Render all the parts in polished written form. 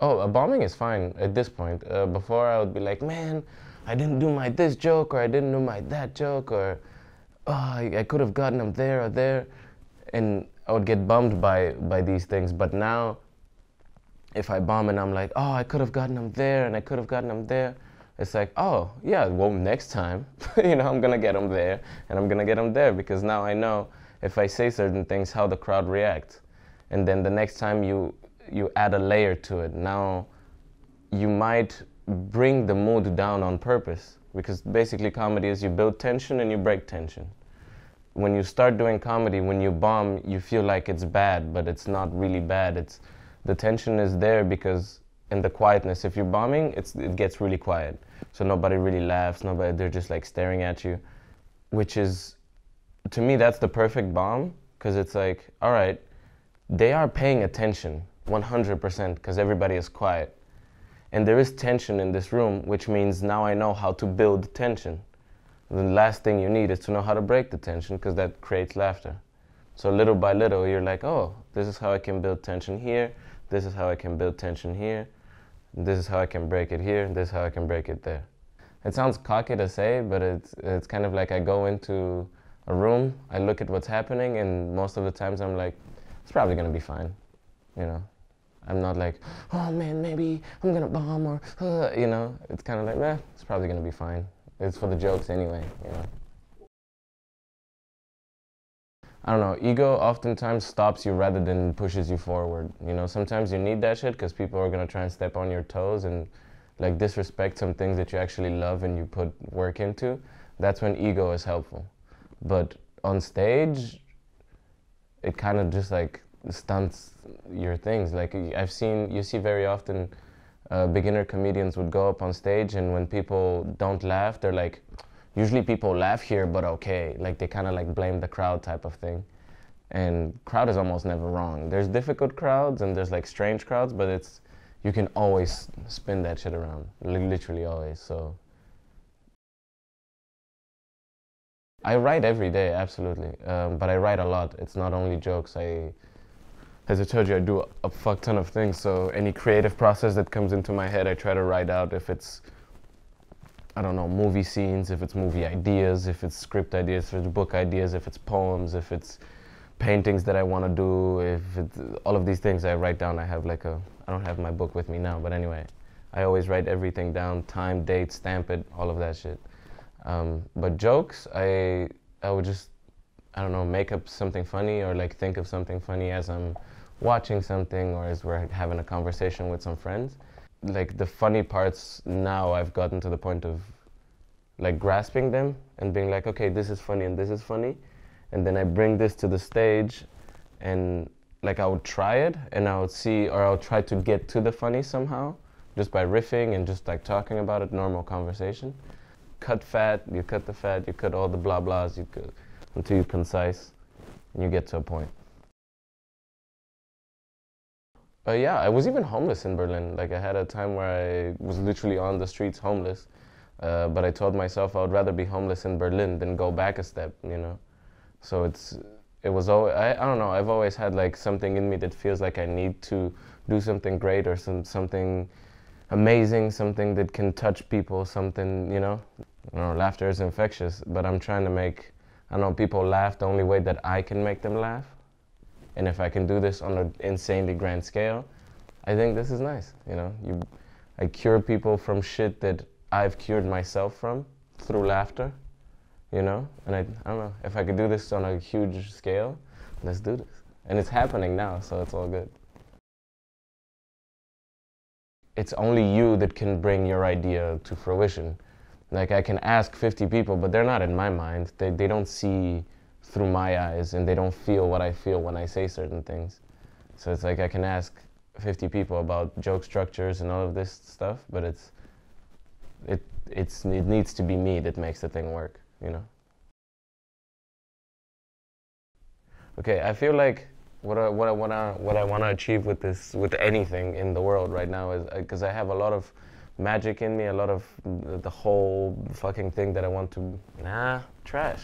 Oh, bombing is fine at this point. Before I would be like, man, I didn't do my this joke, or I didn't do my that joke, or oh, I could have gotten them there or there, and I would get bummed by these things. But now, if I bomb and I'm like, oh, I could have gotten them there, and I could have gotten them there, it's like, oh, yeah, well, next time, I'm gonna get them there, and I'm gonna get them there, because now I know if I say certain things, how the crowd reacts. And then the next time you add a layer to it. Now, you might bring the mood down on purpose, because basically comedy is you build tension and you break tension. When you start doing comedy, when you bomb, you feel like it's bad, but it's not really bad. The tension is there because in the quietness, if you're bombing, it gets really quiet. So nobody really laughs, they're just like staring at you, which is, to me, that's the perfect bomb, because it's like, all right, they are paying attention 100% because everybody is quiet. And there is tension in this room, which means now I know how to build tension. The last thing you need is to know how to break the tension, because that creates laughter. So little by little, you're like, oh, this is how I can build tension here, this is how I can build tension here, this is how I can break it here, this is how I can break it there. It sounds cocky to say, but it's kind of like I go into a room, I look at what's happening, and most of the times I'm like, it's probably gonna be fine, I'm not like, oh man, maybe I'm gonna bomb, or, it's kind of like, it's probably gonna be fine. It's for the jokes anyway, I don't know, ego oftentimes stops you rather than pushes you forward. Sometimes you need that shit because people are gonna try and step on your toes and like disrespect some things that you actually love and you put work into. That's when ego is helpful. But on stage, it kind of just like stunts your things. Like you see very often beginner comedians would go up on stage, and when people don't laugh, they're like, usually people laugh here, but okay. Like they kind of like blame the crowd type of thing. And crowd is almost never wrong. There's difficult crowds and there's like strange crowds, but you can always spin that shit around, literally always. So I write every day, absolutely, but I write a lot. It's not only jokes. As I told you, I do a fuck ton of things, so any creative process that comes into my head, I try to write out. If it's, I don't know, movie scenes, if it's movie ideas, if it's script ideas, if it's book ideas, if it's poems, if it's paintings that I want to do, if it's all of these things I write down. I have like I don't have my book with me now, but anyway, I always write everything down, time, date, stamp it, all of that shit. But jokes, I would just, I don't know, make up something funny or like think of something funny as I'm watching something or as we're having a conversation with some friends. Like the funny parts now, I've gotten to the point of like grasping them and being like, okay, this is funny and this is funny. And then I bring this to the stage and like I would try it and I would see, or I'll try to get to the funny somehow just by riffing and just like talking about it, normal conversation. Cut fat, you cut the fat, you cut all the blah blahs, until you're concise and you get to a point. Yeah, I was even homeless in Berlin. Like I had a time where I was literally on the streets homeless. But I told myself I would rather be homeless in Berlin than go back a step, So it was always, I don't know, I've always had like something in me that feels like I need to do something great or something amazing, something that can touch people, something, laughter is infectious, but I'm trying to make, I don't know, people laugh the only way that I can make them laugh. And if I can do this on an insanely grand scale, I think this is nice, I cure people from shit that I've cured myself from through laughter, And I don't know, if I could do this on a huge scale, let's do this. And it's happening now, so it's all good. It's only you that can bring your idea to fruition. Like I can ask 50 people, but they're not in my mind. They don't see through my eyes and they don't feel what I feel when I say certain things. So it's like I can ask 50 people about joke structures and all of this stuff, but it needs to be me that makes the thing work, Okay, I feel like what I want to achieve with anything in the world right now is because I have a lot of magic in me, a lot of the whole fucking thing that I want to, trash.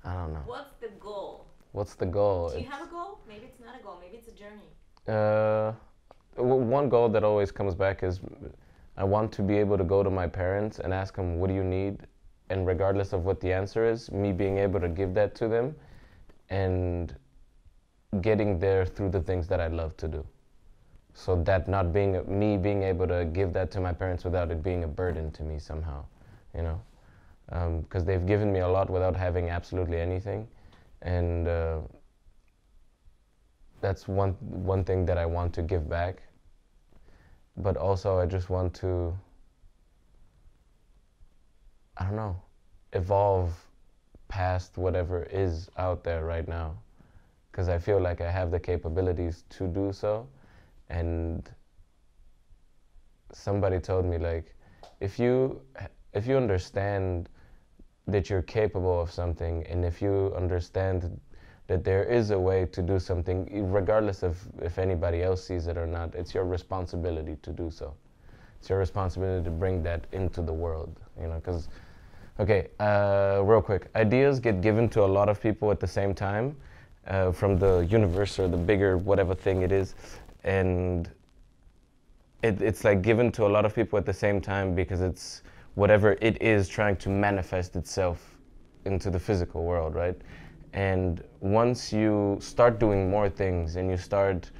I don't know. What's the goal? What's the goal? Do you have a goal? Maybe it's not a goal. Maybe it's a journey. One goal that always comes back is I want to be able to go to my parents and ask them, what do you need? And regardless of what the answer is, me being able to give that to them and getting there through the things that I love to do. So that not being, me being able to give that to my parents without it being a burden to me somehow, you know? Because they've given me a lot without having absolutely anything. And that's one thing that I want to give back. But also I just want to, I don't know, evolve past whatever is out there right now. Because I feel like I have the capabilities to do so. And somebody told me, like, if you understand that you're capable of something, and if you understand that there is a way to do something, regardless of if anybody else sees it or not, it's your responsibility to do so. It's your responsibility to bring that into the world, you know, because, okay, real quick, ideas get given to a lot of people at the same time, from the universe or the bigger whatever thing it is, and it's like given to a lot of people at the same time because it's whatever it is trying to manifest itself into the physical world, right? And once you start doing more things and you start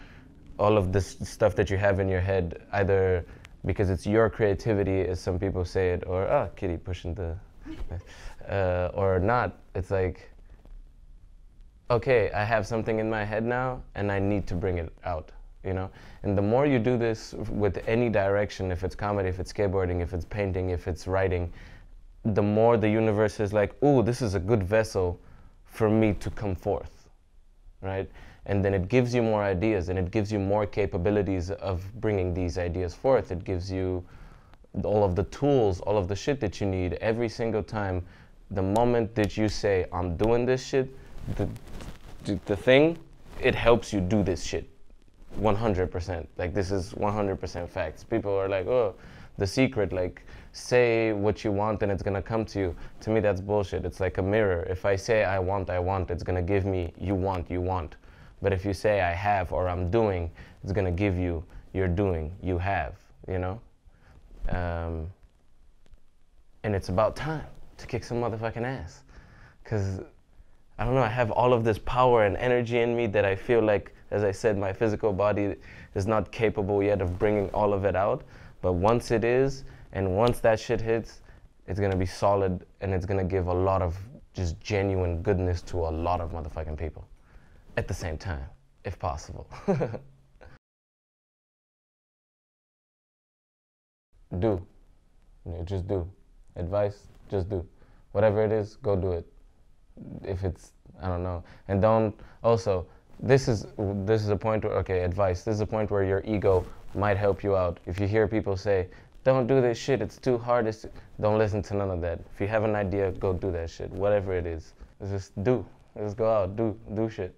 all of this stuff that you have in your head, either because it's your creativity, as some people say it, or, kitty pushing the, or not, it's like, okay, I have something in my head now and I need to bring it out, you know? And the more you do this with any direction, if it's comedy, if it's skateboarding, if it's painting, if it's writing, the more the universe is like, ooh, this is a good vessel for me to come forth, right? And then it gives you more ideas and it gives you more capabilities of bringing these ideas forth. It gives you all of the tools, all of the shit that you need every single time. The moment that you say, I'm doing this shit, the thing, it helps you do this shit 100%. Like, this is 100% facts. People are like, oh, the secret, like, say what you want and it's gonna come to you. To me, that's bullshit. It's like a mirror. If I say I want, it's gonna give me you want. But if you say I have or I'm doing, it's gonna give you you're doing, you have, you know? And it's about time to kick some motherfucking ass. Because, I don't know, I have all of this power and energy in me that I feel like, as I said, my physical body is not capable yet of bringing all of it out. But once it is, and once that shit hits, it's gonna be solid and it's gonna give a lot of just genuine goodness to a lot of motherfucking people at the same time, if possible. Do. You know, just do. Advice, just do. Whatever it is, go do it. If it's, I don't know. And don't, also, this is a point where, okay, advice, this is a point where your ego might help you out. If you hear people say, don't do this shit, it's too hard, don't listen to none of that. If you have an idea, go do that shit, whatever it is. Just do. Just go out, do shit.